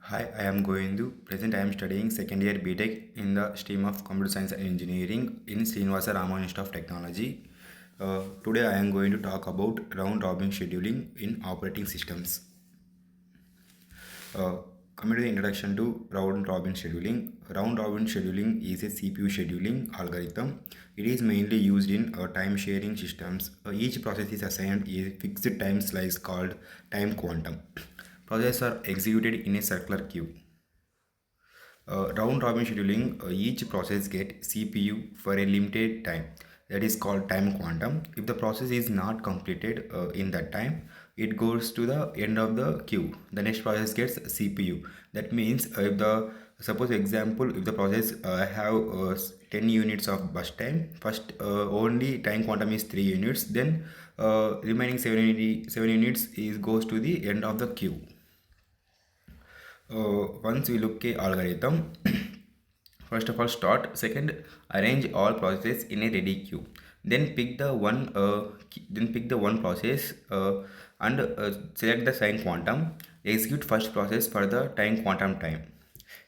Hi, I am studying second year BTech in the stream of Computer Science and Engineering in Srinivasa Raman Institute of Technology. Today I am going to talk about round robin scheduling in operating systems. Uh, Coming to the introduction to round robin scheduling. Round robin scheduling is a CPU scheduling algorithm. It is mainly used in time sharing systems. Each process is assigned a fixed time slice called time quantum. Processes are executed in a circular queue. Round robin scheduling, each process get CPU for a limited time, that is called time quantum. If the process is not completed in that time, it goes to the end of the queue. The next process gets CPU. That means if the suppose example, if the process have 10 units of burst time, first only time quantum is 3 units, then remaining 7 units is goes to the end of the queue. Once we look at algorithm, first of all start, second arrange all processes in a ready queue, then pick the one process and select the time quantum, execute first process for the time quantum time.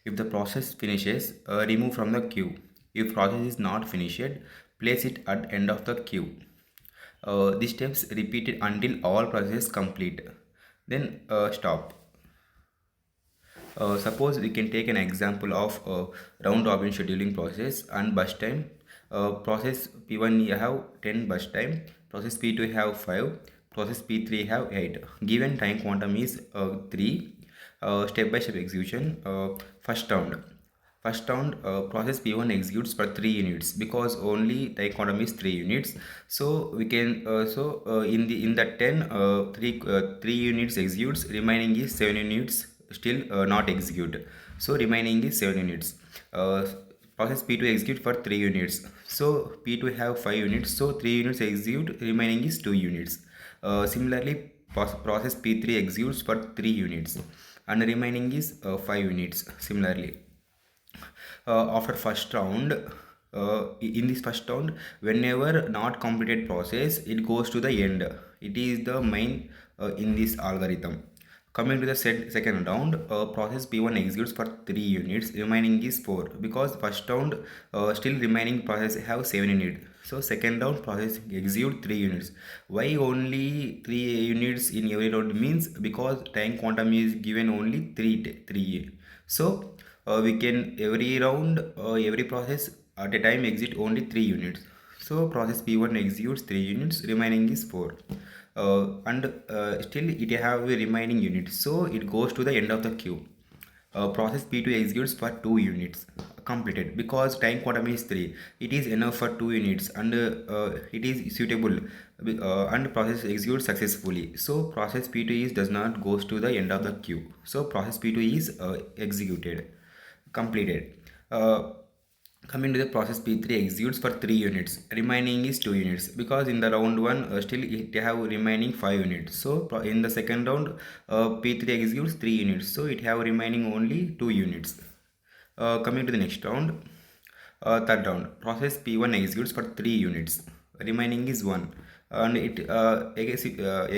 If the process finishes, remove from the queue. If process is not finished, place it at end of the queue. These steps repeated until all processes complete, then stop. Suppose we can take an example of round robin scheduling process and bus time. Process P1 you have 10 bus time, process P2 have 5, process P3 have 8. Given time quantum is 3. Step by step execution. First round, process P1 executes for 3 units because only time quantum is 3 units. So we can in that 10 3 units executes, remaining is 7 units still not execute. So remaining is 7 units. Uh, Process P2 execute for 3 units. So P2 have 5 units. So 3 units execute, remaining is 2 units. Similarly, process P3 executes for 3 units and remaining is 5 units. Similarly, after first round, in this first round, whenever not completed process, it goes to the end. It is the main in this algorithm. Coming to the second round, process P1 executes for 3 units, remaining is 4 because first round still remaining process have 7 units. So second round process execute 3 units. Why only 3 units in every round means because time quantum is given only 3. So we can every round every process at a time exit only 3 units. So process P1 executes 3 units, remaining is 4. Still it have a remaining unit, so it goes to the end of the queue. Process P2 executes for 2 units, completed because time quantum is 3. It is enough for 2 units and it is suitable, and process executes successfully. So process P2 is does not goes to the end of the queue. So process P2 is executed, completed. Uh, Coming to the process P3 executes for 3 units, remaining is 2 units because in the round 1 still it have remaining 5 units. So in the second round P3 executes 3 units, so it have remaining only 2 units. Coming to the next round, third round, process P1 executes for 3 units, remaining is 1, and it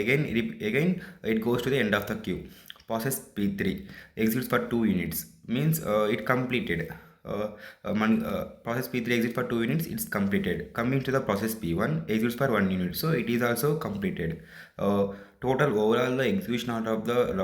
again it goes to the end of the queue. Process P3 executes for 2 units, means it completed. Process P3 executes for 2 units, it's completed. Coming to the process P1 executes for 1 unit, so it is also completed. Total overall the execution out of the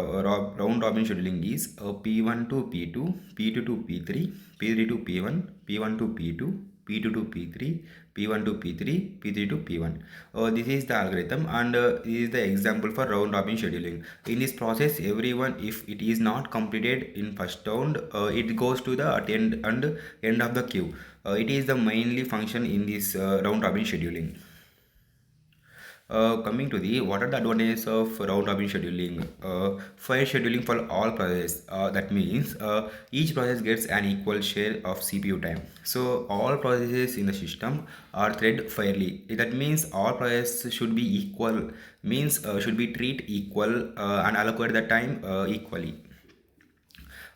round robin scheduling is P1 to P2, P2 to P3, P3 to P1, P1 to P2, P2 to P3, P1 to P3, P3 to P1. This is the algorithm, and this is the example for round robin scheduling. In this process, everyone, if it is not completed in first round, it goes to the end of the queue. It is the mainly function in this round robin scheduling. Coming to the what are the advantages of round robin scheduling? Fair scheduling for all processes. That means each process gets an equal share of CPU time. So all processes in the system are thread fairly. That means all processes should be equal. Means should be treat equal and allocate the time equally.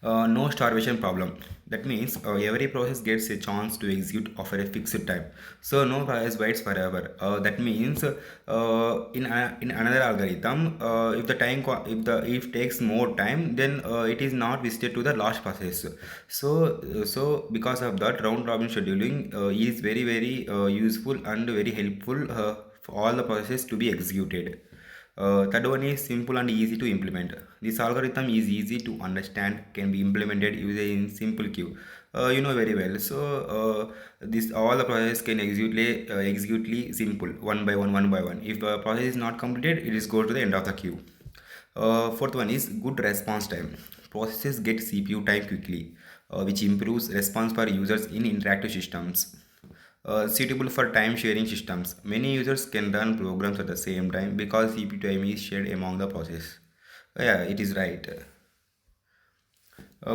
No starvation problem. That means every process gets a chance to execute after a fixed time. So no process waits forever. That means in another algorithm, if the if takes more time, then it is not visited to the last process. So because of that, round robin scheduling is very useful and very helpful for all the processes to be executed. Third one is simple and easy to implement. This algorithm is easy to understand, can be implemented using simple queue. You know very well. So this all the process can executely simple one by one. If a process is not completed, it is go to the end of the queue. Fourth one is good response time. Processes get CPU time quickly, which improves response for users in interactive systems. Suitable for time sharing systems. Many users can run programs at the same time because CPU time is shared among the process. Yeah, it is right.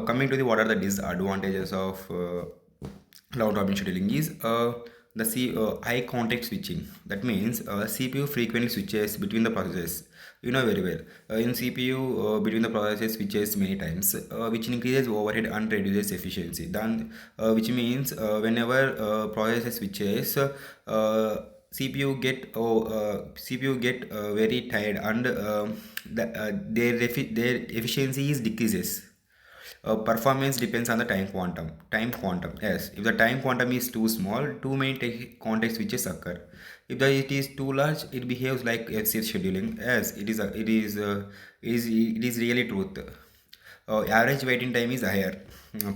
Coming to the what are the disadvantages of round robin scheduling is high context switching. That means CPU frequently switches between the processes. You know very well. In CPU, between the processes switches many times, which increases overhead and reduces efficiency. Then, which means whenever processes switches, CPU get very tired and their efficiency is decreases. Performance depends on the time quantum, yes. If the time quantum is too small, too many context switches occur. If it is too large, it behaves like FCS scheduling. Yes, it is really truth. Average waiting time is higher.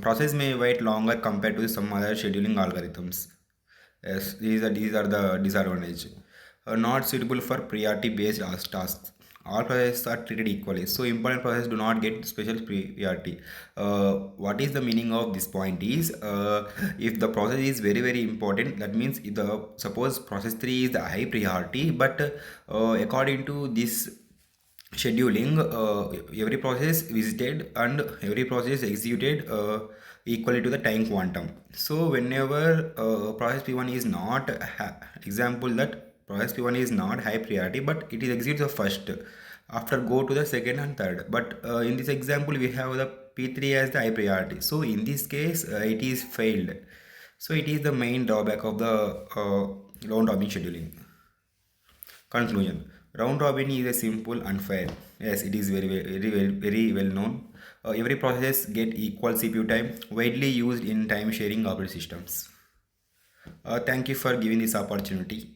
Process may wait longer compared to some other scheduling algorithms. Yes, these are the disadvantage. Not suitable for priority based tasks. All processes are treated equally, so important processes do not get special priority. What is the meaning of this point is, if the process is very important, that means if the suppose process 3 is the high priority, but according to this scheduling, every process visited and every process executed equally to the time quantum. So whenever process p1 is not example that process p1 is not high priority, but it is executes the first, after go to the second and third. But in this example we have the p3 as the high priority, so in this case it is failed. So it is the main drawback of the round robin scheduling. Conclusion: round robin is a simple and fair. Yes, it is very well known. Every process get equal CPU time, widely used in time sharing operating systems. Thank you for giving this opportunity.